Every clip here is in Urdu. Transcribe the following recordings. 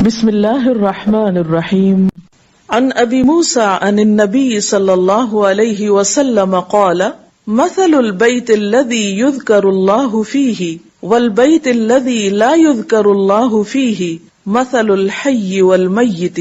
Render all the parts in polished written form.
بسم اللہ الرحمن الرحیم عن ابی موسیٰ عن النبی صلی اللہ علیہ وسلم قال مثل البیت الذی یذکر اللہ فیہ والبیت الذی لا یذکر اللہ فیہ مثل الحی والمیت،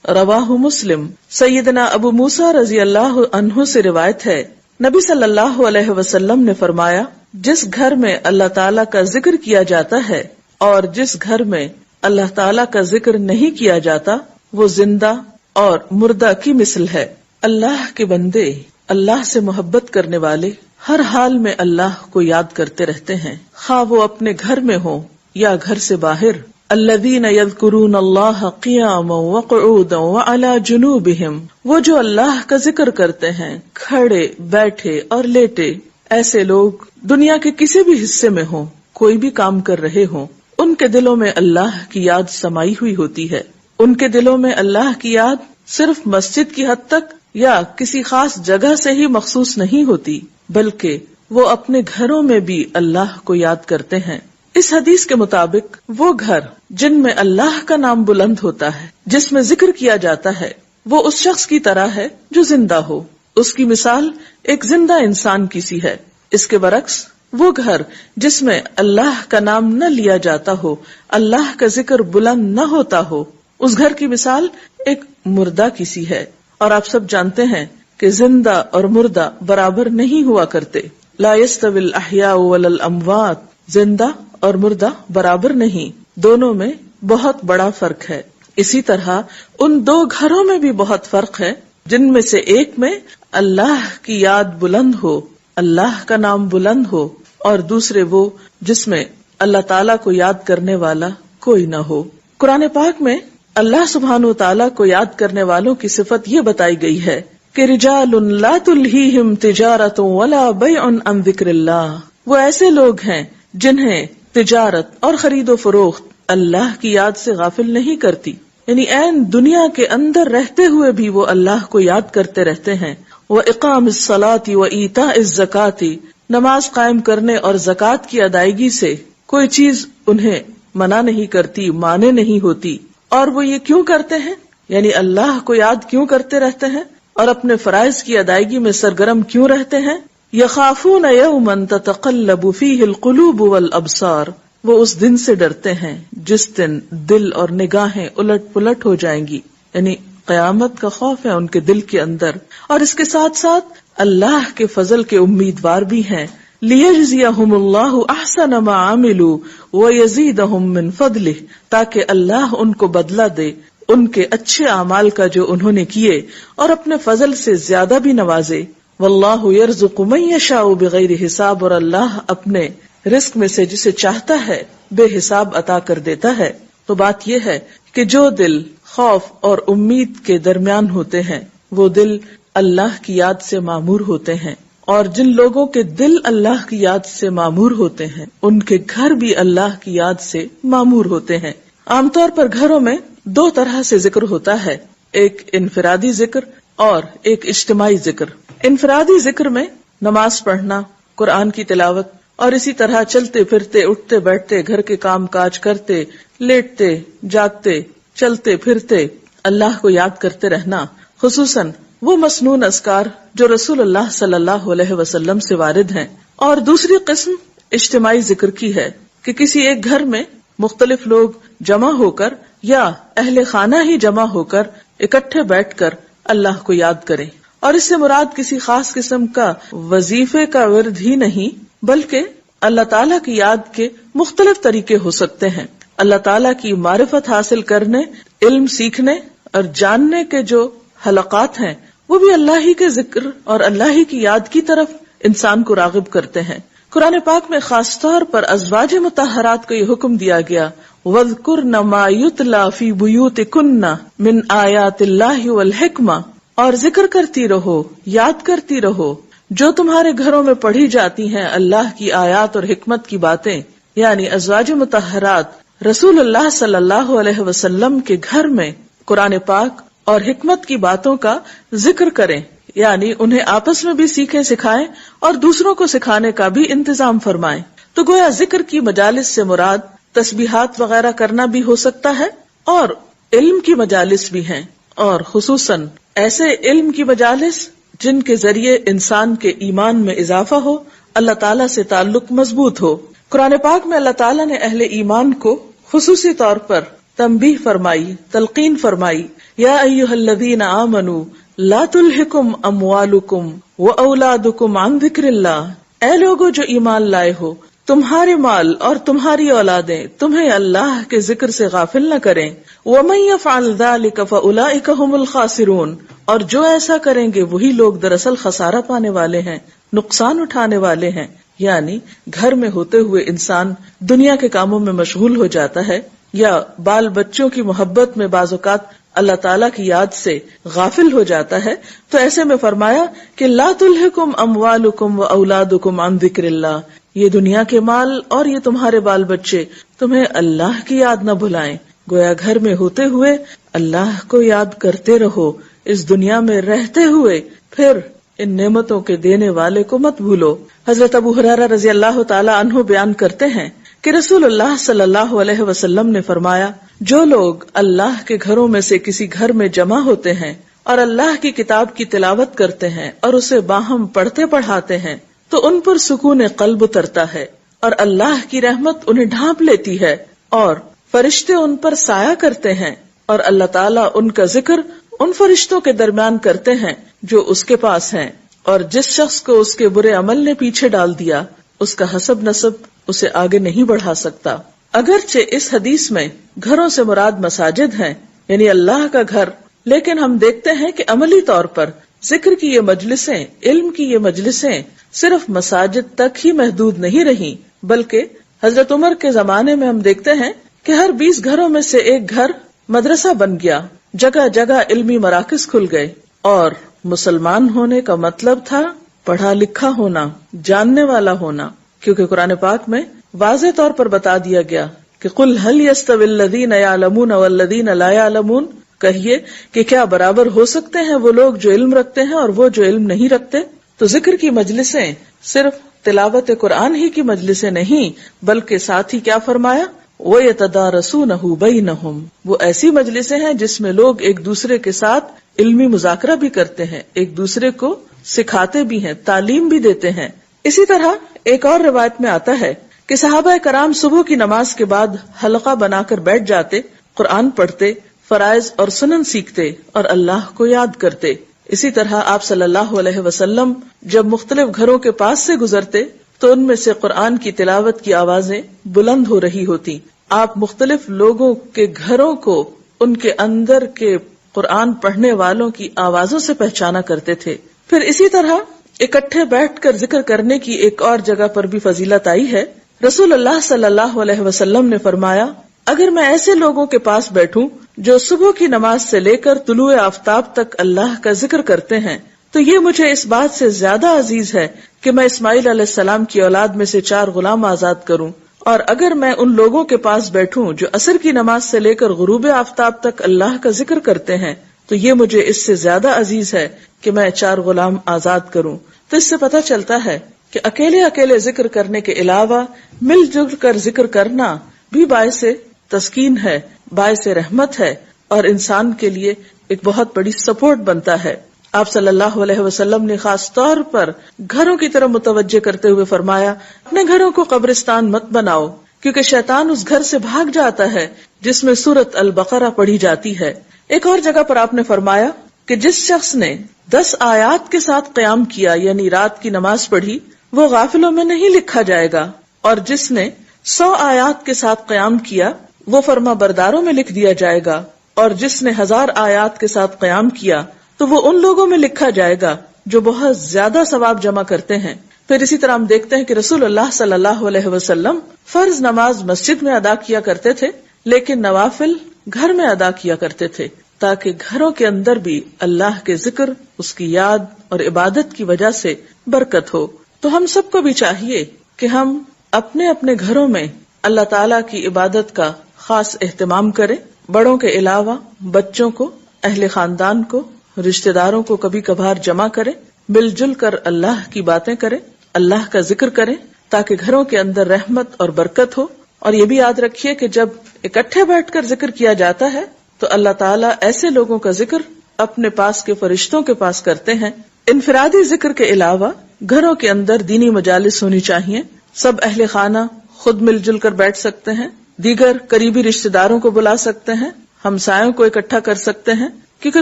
رواہ مسلم۔ سیدنا ابو موسیٰ رضی اللہ عنہ سے روایت ہے، نبی صلی اللہ علیہ وسلم نے فرمایا، جس گھر میں اللہ تعالیٰ کا ذکر کیا جاتا ہے اور جس گھر میں اللہ تعالیٰ کا ذکر نہیں کیا جاتا وہ زندہ اور مردہ کی مثل ہے۔ اللہ کے بندے، اللہ سے محبت کرنے والے ہر حال میں اللہ کو یاد کرتے رہتے ہیں، خواہ وہ اپنے گھر میں ہوں یا گھر سے باہر۔ الذین یذکرون اللہ قیاما وقعودا وعلی جنوبہم، وہ جو اللہ کا ذکر کرتے ہیں کھڑے، بیٹھے اور لیٹے۔ ایسے لوگ دنیا کے کسی بھی حصے میں ہوں، کوئی بھی کام کر رہے ہوں، ان کے دلوں میں اللہ کی یاد سمائی ہوئی ہوتی ہے۔ ان کے دلوں میں اللہ کی یاد صرف مسجد کی حد تک یا کسی خاص جگہ سے ہی مخصوص نہیں ہوتی، بلکہ وہ اپنے گھروں میں بھی اللہ کو یاد کرتے ہیں۔ اس حدیث کے مطابق وہ گھر جن میں اللہ کا نام بلند ہوتا ہے، جس میں ذکر کیا جاتا ہے، وہ اس شخص کی طرح ہے جو زندہ ہو۔ اس کی مثال ایک زندہ انسان کی سی ہے۔ اس کے برعکس وہ گھر جس میں اللہ کا نام نہ لیا جاتا ہو، اللہ کا ذکر بلند نہ ہوتا ہو، اس گھر کی مثال ایک مردہ کی سی ہے۔ اور آپ سب جانتے ہیں کہ زندہ اور مردہ برابر نہیں ہوا کرتے۔ لا يستوي الاحیاء ولا الاموات، زندہ اور مردہ برابر نہیں، دونوں میں بہت بڑا فرق ہے۔ اسی طرح ان دو گھروں میں بھی بہت فرق ہے، جن میں سے ایک میں اللہ کی یاد بلند ہو، اللہ کا نام بلند ہو، اور دوسرے وہ جس میں اللہ تعالیٰ کو یاد کرنے والا کوئی نہ ہو۔ قرآن پاک میں اللہ سبحانہ وتعالیٰ کو یاد کرنے والوں کی صفت یہ بتائی گئی ہے کہ رجال لا تلہیہم تجارت ولا بیع عن ذکر اللہ، وہ ایسے لوگ ہیں جنہیں تجارت اور خرید و فروخت اللہ کی یاد سے غافل نہیں کرتی، یعنی عین دنیا کے اندر رہتے ہوئے بھی وہ اللہ کو یاد کرتے رہتے ہیں۔ وَإِقَامِ الصَّلَاةِ وَإِيتَاءِ الزَّكَاةِ، نماز قائم کرنے اور زکوٰۃ کی ادائیگی سے کوئی چیز انہیں منع نہیں کرتی، مانے نہیں ہوتی۔ اور وہ یہ کیوں کرتے ہیں؟ یعنی اللہ کو یاد کیوں کرتے رہتے ہیں اور اپنے فرائض کی ادائیگی میں سرگرم کیوں رہتے ہیں؟ یخافون یوما تتقلب فیہ القلوب والابصار، وہ اس دن سے ڈرتے ہیں جس دن دل اور نگاہیں الٹ پلٹ ہو جائیں گی، یعنی قیامت کا خوف ہے ان کے دل کے اندر۔ اور اس کے ساتھ ساتھ اللہ کے فضل کے امیدوار بھی ہیں۔ لیجزیہم اللہ احسن ما عملوا ویزیدہم من فضلہ، تاکہ اللہ ان کو بدلہ دے ان کے اچھے اعمال کا جو انہوں نے کیے، اور اپنے فضل سے زیادہ بھی نوازے۔ واللہ یرزق من یشاء بغیر حساب، اور اللہ اپنے رزق میں سے جسے چاہتا ہے بے حساب عطا کر دیتا ہے۔ تو بات یہ ہے کہ جو دل خوف اور امید کے درمیان ہوتے ہیں وہ دل اللہ کی یاد سے معمور ہوتے ہیں، اور جن لوگوں کے دل اللہ کی یاد سے معمور ہوتے ہیں ان کے گھر بھی اللہ کی یاد سے معمور ہوتے ہیں۔ عام طور پر گھروں میں دو طرح سے ذکر ہوتا ہے، ایک انفرادی ذکر اور ایک اجتماعی ذکر۔ انفرادی ذکر میں نماز پڑھنا، قرآن کی تلاوت، اور اسی طرح چلتے پھرتے، اٹھتے بیٹھتے، گھر کے کام کاج کرتے، لیٹتے جاگتے، چلتے پھرتے اللہ کو یاد کرتے رہنا، خصوصاً وہ مسنون اذکار جو رسول اللہ صلی اللہ علیہ وسلم سے وارد ہیں۔ اور دوسری قسم اجتماعی ذکر کی ہے کہ کسی ایک گھر میں مختلف لوگ جمع ہو کر یا اہل خانہ ہی جمع ہو کر اکٹھے بیٹھ کر اللہ کو یاد کریں۔ اور اس سے مراد کسی خاص قسم کا وظیفے کا ورد ہی نہیں، بلکہ اللہ تعالیٰ کی یاد کے مختلف طریقے ہو سکتے ہیں۔ اللہ تعالیٰ کی معرفت حاصل کرنے، علم سیکھنے اور جاننے کے جو حلقات ہیں وہ بھی اللہ ہی کے ذکر اور اللہ ہی کی یاد کی طرف انسان کو راغب کرتے ہیں۔ قرآن پاک میں خاص طور پر ازواج مطہرات کو یہ حکم دیا گیا، وَاذْكُرْنَ مَا يُتْلَى فِي بُيُوتِكُنَّ مِنْ آيَاتِ اللَّهِ وَالْحِكْمَةِ، اور ذکر کرتی رہو، یاد کرتی رہو جو تمہارے گھروں میں پڑھی جاتی ہیں اللہ کی آیات اور حکمت کی باتیں۔ یعنی ازواج مطہرات رسول اللہ صلی اللہ علیہ وسلم کے گھر میں قرآن پاک اور حکمت کی باتوں کا ذکر کریں، یعنی انہیں آپس میں بھی سیکھیں، سکھائیں اور دوسروں کو سکھانے کا بھی انتظام فرمائیں۔ تو گویا ذکر کی مجالس سے مراد تسبیحات وغیرہ کرنا بھی ہو سکتا ہے، اور علم کی مجالس بھی ہیں، اور خصوصاً ایسے علم کی مجالس جن کے ذریعے انسان کے ایمان میں اضافہ ہو، اللہ تعالیٰ سے تعلق مضبوط ہو۔ قرآن پاک میں اللہ تعالیٰ نے اہل ایمان کو خصوصی طور پر تنبیہ فرمائی، تلقین فرمائی، یا ایھا الذین آمنوا لا تلہکم اموالکم واولادکم عن ذکر اللہ، اے لوگو جو ایمان لائے ہو، تمہارے مال اور تمہاری اولادیں تمہیں اللہ کے ذکر سے غافل نہ کریں، ومن یفعل ذلک فاولئک ھم الخاسرون، اور جو ایسا کریں گے وہی لوگ دراصل خسارہ پانے والے ہیں، نقصان اٹھانے والے ہیں۔ یعنی گھر میں ہوتے ہوئے انسان دنیا کے کاموں میں مشغول ہو جاتا ہے، یا بال بچوں کی محبت میں بعض اوقات اللہ تعالیٰ کی یاد سے غافل ہو جاتا ہے، تو ایسے میں فرمایا کہ لا تلہکم اموالکم واولادکم عن ذکر اللہ، یہ دنیا کے مال اور یہ تمہارے بال بچے تمہیں اللہ کی یاد نہ بھلائیں۔ گویا گھر میں ہوتے ہوئے اللہ کو یاد کرتے رہو، اس دنیا میں رہتے ہوئے پھر ان نعمتوں کے دینے والے کو مت بھولو۔ حضرت ابو ہریرہ رضی اللہ تعالی عنہ بیان کرتے ہیں کہ رسول اللہ صلی اللہ علیہ وسلم نے فرمایا، جو لوگ اللہ کے گھروں میں سے کسی گھر میں جمع ہوتے ہیں اور اللہ کی کتاب کی تلاوت کرتے ہیں اور اسے باہم پڑھتے پڑھاتے ہیں تو ان پر سکون قلب اترتا ہے اور اللہ کی رحمت انہیں ڈھانپ لیتی ہے، اور فرشتے ان پر سایہ کرتے ہیں، اور اللہ تعالیٰ ان کا ذکر ان فرشتوں کے درمیان کرتے ہیں جو اس کے پاس ہیں، اور جس شخص کو اس کے برے عمل نے پیچھے ڈال دیا اس کا حسب نسب اسے آگے نہیں بڑھا سکتا۔ اگرچہ اس حدیث میں گھروں سے مراد مساجد ہیں، یعنی اللہ کا گھر، لیکن ہم دیکھتے ہیں کہ عملی طور پر ذکر کی یہ مجلسیں، علم کی یہ مجلسیں صرف مساجد تک ہی محدود نہیں رہیں، بلکہ حضرت عمر کے زمانے میں ہم دیکھتے ہیں کہ ہر 20 گھروں میں سے ایک گھر مدرسہ بن گیا، جگہ جگہ علمی مراکز کھل گئے، اور مسلمان ہونے کا مطلب تھا پڑھا لکھا ہونا، جاننے والا ہونا، کیونکہ قرآن پاک میں واضح طور پر بتا دیا گیا کہ قل هل يستوي الذين يعلمون والذين لا يعلمون، کہیے کہ کیا برابر ہو سکتے ہیں وہ لوگ جو علم رکھتے ہیں اور وہ جو علم نہیں رکھتے؟ تو ذکر کی مجلسیں صرف تلاوت قرآن ہی کی مجلسیں نہیں، بلکہ ساتھ ہی کیا فرمایا، وَيَتَدَارَسُونَهُ بَيْنَهُمْ، وہ ایسی مجلسیں ہیں جس میں لوگ ایک دوسرے کے ساتھ علمی مذاکرہ بھی کرتے ہیں، ایک دوسرے کو سکھاتے بھی ہیں، تعلیم بھی دیتے ہیں۔ اسی طرح ایک اور روایت میں آتا ہے کہ صحابہ کرام صبح کی نماز کے بعد حلقہ بنا کر بیٹھ جاتے، قرآن پڑھتے، فرائض اور سنن سیکھتے اور اللہ کو یاد کرتے۔ اسی طرح آپ صلی اللہ علیہ وسلم جب مختلف گھروں کے پاس سے گزرتے تو ان میں سے قرآن کی تلاوت کی آوازیں بلند ہو رہی ہوتی۔ آپ مختلف لوگوں کے گھروں کو ان کے اندر کے قرآن پڑھنے والوں کی آوازوں سے پہچانا کرتے تھے۔ پھر اسی طرح اکٹھے بیٹھ کر ذکر کرنے کی ایک اور جگہ پر بھی فضیلت آئی ہے۔ رسول اللہ صلی اللہ علیہ وسلم نے فرمایا، اگر میں ایسے لوگوں کے پاس بیٹھوں جو صبح کی نماز سے لے کر طلوع آفتاب تک اللہ کا ذکر کرتے ہیں تو یہ مجھے اس بات سے زیادہ عزیز ہے کہ میں اسماعیل علیہ السلام کی اولاد میں سے 4 غلام آزاد کروں، اور اگر میں ان لوگوں کے پاس بیٹھوں جو عصر کی نماز سے لے کر غروب آفتاب تک اللہ کا ذکر کرتے ہیں تو یہ مجھے اس سے زیادہ عزیز ہے کہ میں 4 غلام آزاد کروں۔ تو اس سے پتہ چلتا ہے کہ اکیلے اکیلے ذکر کرنے کے علاوہ مل جل کر ذکر کرنا بھی باعث تسکین ہے، باعث رحمت ہے، اور انسان کے لیے ایک بہت بڑی سپورٹ بنتا ہے۔ آپ صلی اللہ علیہ وسلم نے خاص طور پر گھروں کی طرف متوجہ کرتے ہوئے فرمایا، اپنے گھروں کو قبرستان مت بناؤ، کیونکہ شیطان اس گھر سے بھاگ جاتا ہے جس میں سورۃ البقرہ پڑھی جاتی ہے۔ ایک اور جگہ پر آپ نے فرمایا کہ جس شخص نے 10 آیات کے ساتھ قیام کیا، یعنی رات کی نماز پڑھی، وہ غافلوں میں نہیں لکھا جائے گا، اور جس نے 100 آیات کے ساتھ قیام کیا وہ فرما برداروں میں لکھ دیا جائے گا، اور جس نے 1000 آیات کے ساتھ قیام کیا تو وہ ان لوگوں میں لکھا جائے گا جو بہت زیادہ ثواب جمع کرتے ہیں۔ پھر اسی طرح ہم دیکھتے ہیں کہ رسول اللہ صلی اللہ علیہ وسلم فرض نماز مسجد میں ادا کیا کرتے تھے، لیکن نوافل گھر میں ادا کیا کرتے تھے، تاکہ گھروں کے اندر بھی اللہ کے ذکر، اس کی یاد اور عبادت کی وجہ سے برکت ہو۔ تو ہم سب کو بھی چاہیے کہ ہم اپنے اپنے گھروں میں اللہ تعالیٰ کی عبادت کا خاص اہتمام کریں، بڑوں کے علاوہ بچوں کو، اہل خاندان کو، رشتہ داروں کو کبھی کبھار جمع کریں، مل جل کر اللہ کی باتیں کریں، اللہ کا ذکر کریں، تاکہ گھروں کے اندر رحمت اور برکت ہو۔ اور یہ بھی یاد رکھیے کہ جب اکٹھے بیٹھ کر ذکر کیا جاتا ہے تو تو اللہ تعالیٰ ایسے لوگوں کا ذکر اپنے پاس کے فرشتوں کے پاس کرتے ہیں. انفرادی ذکر کے علاوہ گھروں کے اندر دینی مجالس ہونی چاہیے. سب اہل خانہ خود مل جل کر بیٹھ سکتے ہیں، دیگر قریبی رشتہ داروں کو بلا سکتے ہیں، ہمسایوں کو اکٹھا کر سکتے ہیں، کیونکہ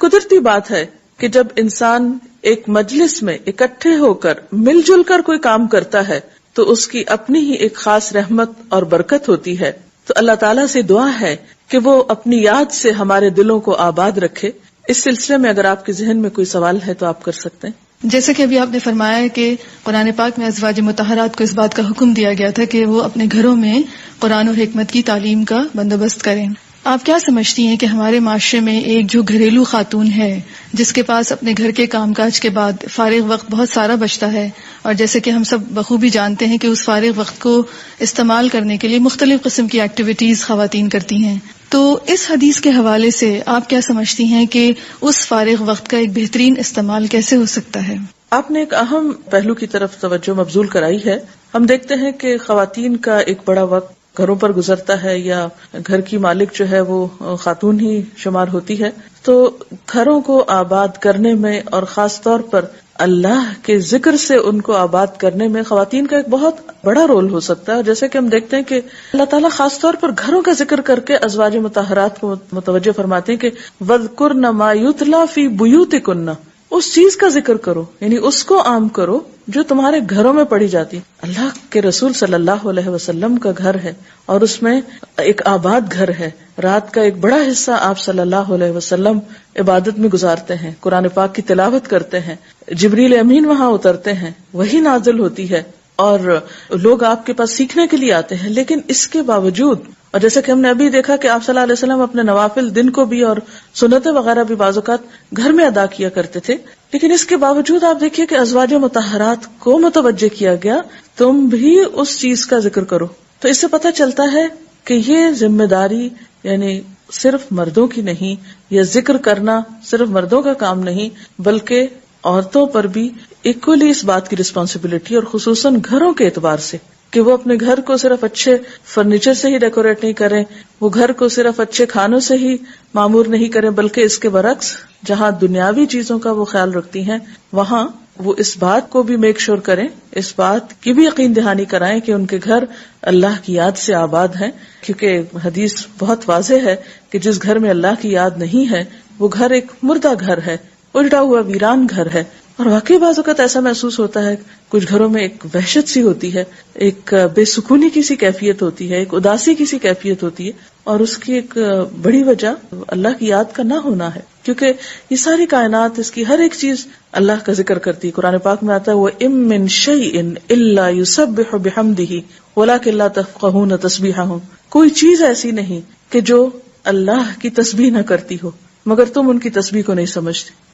قدرتی بات ہے کہ جب انسان ایک مجلس میں اکٹھے ہو کر مل جل کر کوئی کام کرتا ہے تو اس کی اپنی ہی ایک خاص رحمت اور برکت ہوتی ہے. تو اللہ تعالیٰ سے دعا ہے کہ وہ اپنی یاد سے ہمارے دلوں کو آباد رکھے. اس سلسلے میں اگر آپ کے ذہن میں کوئی سوال ہے تو آپ کر سکتے ہیں. جیسے کہ ابھی آپ نے فرمایا کہ قرآن پاک میں ازواج مطہرات کو اس بات کا حکم دیا گیا تھا کہ وہ اپنے گھروں میں قرآن اور حکمت کی تعلیم کا بندوبست کریں. آپ کیا سمجھتی ہیں کہ ہمارے معاشرے میں ایک جو گھریلو خاتون ہے جس کے پاس اپنے گھر کے کام کاج کے بعد فارغ وقت بہت سارا بچتا ہے، اور جیسے کہ ہم سب بخوبی جانتے ہیں کہ اس فارغ وقت کو استعمال کرنے کے لیے مختلف قسم کی ایکٹیویٹیز خواتین کرتی ہیں، تو اس حدیث کے حوالے سے آپ کیا سمجھتی ہیں کہ اس فارغ وقت کا ایک بہترین استعمال کیسے ہو سکتا ہے؟ آپ نے ایک اہم پہلو کی طرف توجہ مبذول کرائی ہے. ہم دیکھتے ہیں کہ خواتین کا ایک بڑا وقت گھروں پر گزرتا ہے، یا گھر کی مالک جو ہے وہ خاتون ہی شمار ہوتی ہے. تو گھروں کو آباد کرنے میں اور خاص طور پر اللہ کے ذکر سے ان کو آباد کرنے میں خواتین کا ایک بہت بڑا رول ہو سکتا ہے. جیسے کہ ہم دیکھتے ہیں کہ اللہ تعالیٰ خاص طور پر گھروں کا ذکر کر کے ازواج مطہرات کو متوجہ فرماتے ہیں کہ وَاذْكُرْنَ مَا يُتْلَى فِي بُيُوتِكُنَّ، اس چیز کا ذکر کرو، یعنی اس کو عام کرو جو تمہارے گھروں میں پڑھی جاتی. اللہ کے رسول صلی اللہ علیہ وسلم کا گھر ہے اور اس میں ایک آباد گھر ہے. رات کا ایک بڑا حصہ آپ صلی اللہ علیہ وسلم عبادت میں گزارتے ہیں، قرآن پاک کی تلاوت کرتے ہیں، جبریل امین وہاں اترتے ہیں، وہی نازل ہوتی ہے اور لوگ آپ کے پاس سیکھنے کے لیے آتے ہیں. لیکن اس کے باوجود، اور جیسے کہ ہم نے ابھی دیکھا کہ آپ صلی اللہ علیہ وسلم اپنے نوافل دن کو بھی اور سنتیں وغیرہ بھی بعض اوقات گھر میں ادا کیا کرتے تھے، لیکن اس کے باوجود آپ دیکھیے کہ ازواج مطہرات کو متوجہ کیا گیا تم بھی اس چیز کا ذکر کرو. تو اس سے پتہ چلتا ہے کہ یہ ذمہ داری یعنی صرف مردوں کی نہیں، یہ ذکر کرنا صرف مردوں کا کام نہیں، بلکہ عورتوں پر بھی ایکولی اس بات کی رسپانسبلٹی، اور خصوصاً گھروں کے اعتبار سے کہ وہ اپنے گھر کو صرف اچھے فرنیچر سے ہی ڈیکوریٹ نہیں کریں، وہ گھر کو صرف اچھے کھانوں سے ہی معمور نہیں کریں، بلکہ اس کے برعکس جہاں دنیاوی چیزوں کا وہ خیال رکھتی ہیں وہاں وہ اس بات کو بھی میک شور کریں، اس بات کی بھی یقین دہانی کرائیں کہ ان کے گھر اللہ کی یاد سے آباد ہیں. کیونکہ حدیث بہت واضح ہے کہ جس گھر میں اللہ کی یاد نہیں ہے وہ گھر ایک مردہ گھر ہے، الٹا ہوا ویران گھر ہے. اور واقعی بعض اوقات ایسا محسوس ہوتا ہے کچھ گھروں میں ایک وحشت سی ہوتی ہے، ایک بے سکونی کی سی کیفیت ہوتی ہے، ایک اداسی کی سی کیفیت ہوتی ہے، اور اس کی ایک بڑی وجہ اللہ کی یاد کا نہ ہونا ہے. کیونکہ یہ ساری کائنات، اس کی ہر ایک چیز اللہ کا ذکر کرتی ہے. قرآن پاک میں آتا ہے وَإِن مِّن شَيْءٍ إِلَّا يُسَبِّحُ بِحَمْدِهِ وَلَٰكِن لَّا تَفْقَهُونَ تَسْبِيحَهُمْ، کوئی چیز ایسی نہیں کہ جو اللہ کی تسبیح نہ کرتی ہو مگر تم ان کی تسبیح کو نہیں سمجھتے.